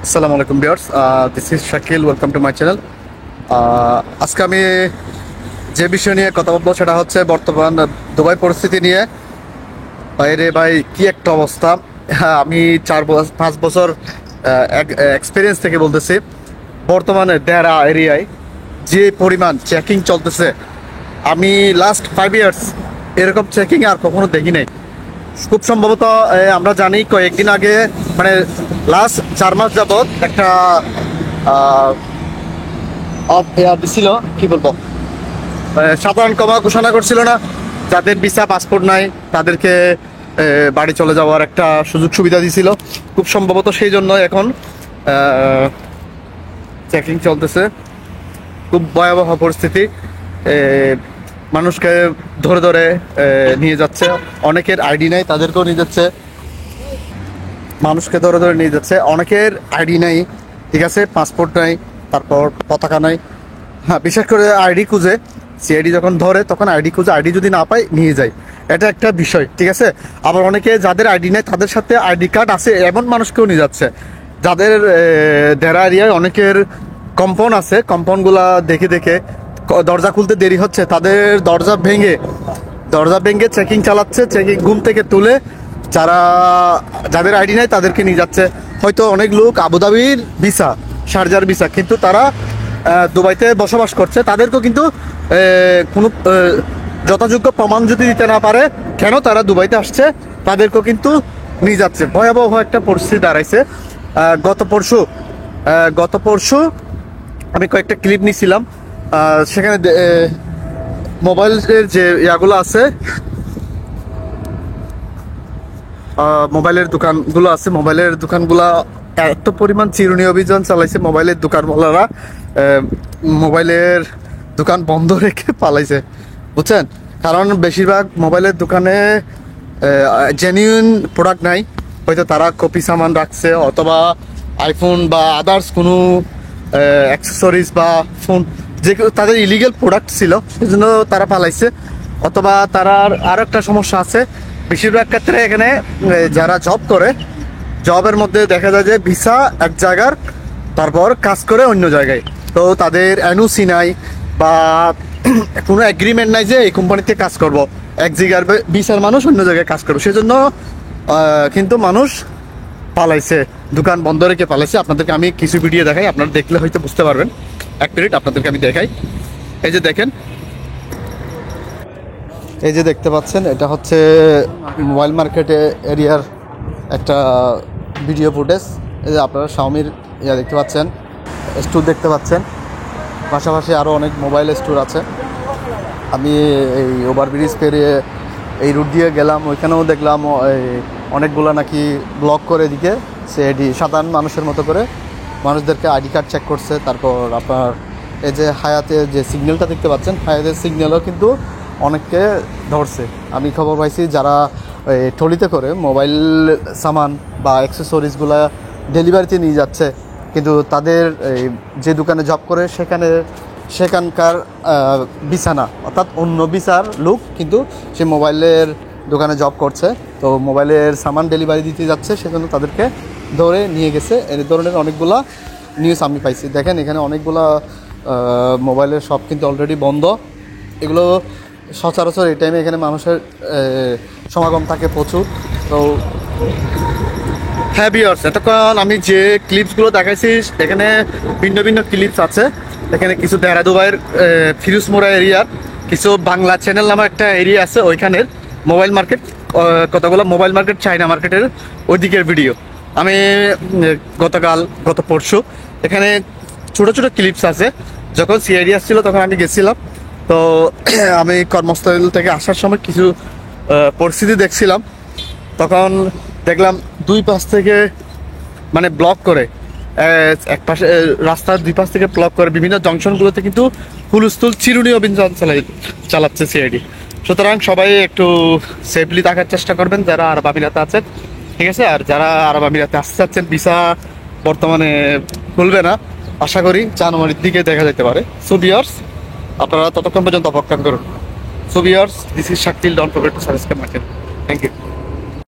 আসসালামু আলাইকুম viewers, this is Shakil. Welcome to my channel. আজকে আমি যে বিষয় নিয়ে কথা বলবো সেটা হচ্ছে বর্তমান দুবাই পরিস্থিতি নিয়ে। বাইরে ভাই কি একটা অবস্থা। হ্যাঁ, আমি 4-5 বছর এক্সপিরিয়েন্স থেকে বলতেছি, বর্তমানে দেরা এরিয়ায় যে পরিমাণ চেকিং চলতেছে, আমি লাস্ট 5 ইয়ার্স এরকম চেকিং আর কখনো দেখি নাই। খুব সম্ভবত আমরা জানি কয়েকদিন আগে, মানে লাস্ট 4 মাস যাবৎ একটা অফ এয়ার দিছিল, কি বলবো, সাধারণ ক্ষমা ঘোষণা করছিল না, যাদের ভিসা পাসপোর্ট নাই তাদেরকে বাড়ি চলে যাওয়ার একটা সুযোগ সুবিধা দিছিল। খুব সম্ভবত সেই জন্য এখন চেকিং চলতেছে। খুব ভয়াবহ পরিস্থিতি। এ, মানুষকে ধরে ধরে নিয়ে যাচ্ছে। অনেকের আইডি নাই, তাদেরকেও নিয়ে যাচ্ছে। মানুষকে ধরে ধরে নিয়ে যাচ্ছে। অনেকের আইডি নাই, ঠিক আছে, পাসপোর্ট নাই, তারপর পতাকা নাই। হ্যাঁ, বিশেষ করে আইডি খুঁজে, সিআইডি যখন ধরে তখন আইডি খুঁজে, আইডি যদি না পায় নিয়ে যায়। এটা একটা বিষয়, ঠিক আছে। আবার অনেকে যাদের আইডি নেই তাদের সাথে আইডি কার্ড আছে এমন মানুষকেও নিয়ে যাচ্ছে। যাদের ডেরা এরিয়ায় অনেকের কম্পাউন্ড আছে, কম্পাউন্ডগুলা দেখে দেখে দরজা খুলতে দেরি হচ্ছে, তাদের দরজা ভেঙে চেকিং চালাচ্ছে। চেকিং ঘুম থেকে তুলে যাদের আইডি নাই তাদেরকে নিয়ে যাচ্ছে। হয়তো অনেক লোক আবুধাবির ভিসা, শারজার ভিসা, কিন্তু তারা দুবাইতে বসবাস করছে, তাদেরকেও কিন্তু কোনো যথাযোগ্য প্রমাণ যদি দিতে না পারে কেন তারা দুবাইতে আসছে, তাদেরকেও কিন্তু নিয়ে যাচ্ছে। ভয়াবহ একটা পরিস্থিতি দাঁড়াইছে। গত পরশু আমি কয়েকটা ক্লিপ নিছিলাম। সেখানে মোবাইলের যে ইয়াগুলো আছে, মোবাইলের দোকানগুলা এত পরিমাণ চিরুনি অভিযান চালাইছে। মোবাইলের দোকানওয়ালারা মোবাইলের দোকান বন্ধ রেখে পালাইছে, বুঝছেন। কারণ বেশিরভাগ মোবাইলের দোকানে জেনুইন প্রোডাক্ট নাই। হয়তো তারা কপি সামান রাখছে, অথবা আইফোন বা আদার্স কোনো অ্যাক্সেসরিজ বা ফোন, যেগুলো তাদের ইলিগেল প্রোডাক্ট ছিল, সেজন্য তারা পালাইছে। অথবা তার আরও একটা সমস্যা আছে, বেশিরভাগ ক্ষেত্রে এখানে যারা জব করে, জবের মধ্যে দেখা যায় যে ভিসা এক জায়গার, তারপর কাজ করে অন্য জায়গায়। তো তাদের এনওসি নাই বা কোনো এগ্রিমেন্ট নাই যে এই কোম্পানিতে কাজ করব। এক জায়গার ভিসার মানুষ অন্য জায়গায় কাজ করবে, সেজন্য কিন্তু মানুষ পালাইছে, দোকান বন্ধ রেখে পালাইছে। আপনাদেরকে আমি কিছু ভিডিও দেখাই, আপনারা দেখলে হয়তো বুঝতে পারবেন। এক মিনিট আপনাদেরকে আমি দেখাই। এই যে দেখেন, এই যে দেখতে পাচ্ছেন, এটা হচ্ছে মোবাইল মার্কেট এরিয়ার একটা ভিডিও ফুটেজ। এই যে আপনারা শাওমির দেখতে পাচ্ছেন, স্টোর দেখতে পাচ্ছেন, পাশাপাশি আরও অনেক মোবাইল স্টোর আছে। আমি এই ওভারব্রিজ পেরিয়ে এই রুট দিয়ে গেলাম, ওইখানেও দেখলাম অনেকগুলো নাকি ব্লক করে দিকে সিআইডি সাধারণ মানুষের মতো করে মানুষদেরকে আইডি কার্ড চেক করছে। তারপর আপনার এই যে হায়াতের যে সিগন্যালটা দেখতে পাচ্ছেন, হায়াতের সিগন্যালও কিন্তু অনেককে ধরছে। আমি খবর পাইছি যারা ট্রলিতে করে মোবাইল সামান বা অ্যাক্সেসরিজগুলো ডেলিভারিতে নিয়ে যাচ্ছে, কিন্তু তাদের যে দোকানে জব করে সেখানকার ভিসা না, অর্থাৎ অন্য ভিসার লোক, কিন্তু সে মোবাইলের দোকানে জব করছে, তো মোবাইলের সামান ডেলিভারি দিতে যাচ্ছে, সেজন্য তাদেরকে ধরে নিয়ে গেছে। এই ধরনের অনেকগুলা নিউজ আমি পাইছি। দেখেন এখানে অনেকগুলা মোবাইলের শপ কিন্তু অলরেডি বন্ধ। এগুলো সচরাচর এই টাইমে এখানে মানুষের সমাগম থাকে প্রচুর। তো হ্যাঁ ভিউয়ার্স, এতক্ষণ আমি যে ক্লিপসগুলো দেখাইছি এখানে ভিন্ন ভিন্ন ক্লিপস আছে। এখানে কিছু দেহরা দুবাইয়ের ফিরোজমোড়া এরিয়ার, কিছু বাংলা চ্যানেল নামে একটা এরিয়া আছে, ওইখানের মোবাইল মার্কেট, কতগুলো মোবাইল মার্কেট, চায়না মার্কেটের ওই দিকের ভিডিও আমি গত পরশু এখানে ছোটো ছোটো ক্লিপস আছে। যখন সিআইডি আসছিল তখন আমি গেছিলাম, তো আমি কর্মস্থল থেকে আসার সময় কিছু পরিস্থিতি দেখছিলাম। তখন দেখলাম দুই পাশ থেকে মানে ব্লক করে, এক পাশে রাস্তার দুই পাশ থেকে ব্লক করে বিভিন্ন জংশনগুলোতে কিন্তু হুলস্থুল চিরুনি অভিযান চালাচ্ছে সিআইডি। সুতরাং সবাই একটু সেফলি থাকার চেষ্টা করবেন যারা আরব আমিরাতে আছেন, ঠিক আছে। আর যারা আরব আমিরাতে আসতে চাচ্ছেন, ভিসা বর্তমানে খুলবে না, আশা করি জানুয়ারির দিকে দেখা যেতে পারে। সো ভিউয়ার্স, আপনারা ততক্ষণ পর্যন্ত অপেক্ষা করুন। So viewers, this is Shakil, don't forget to subscribe my channel. Thank you.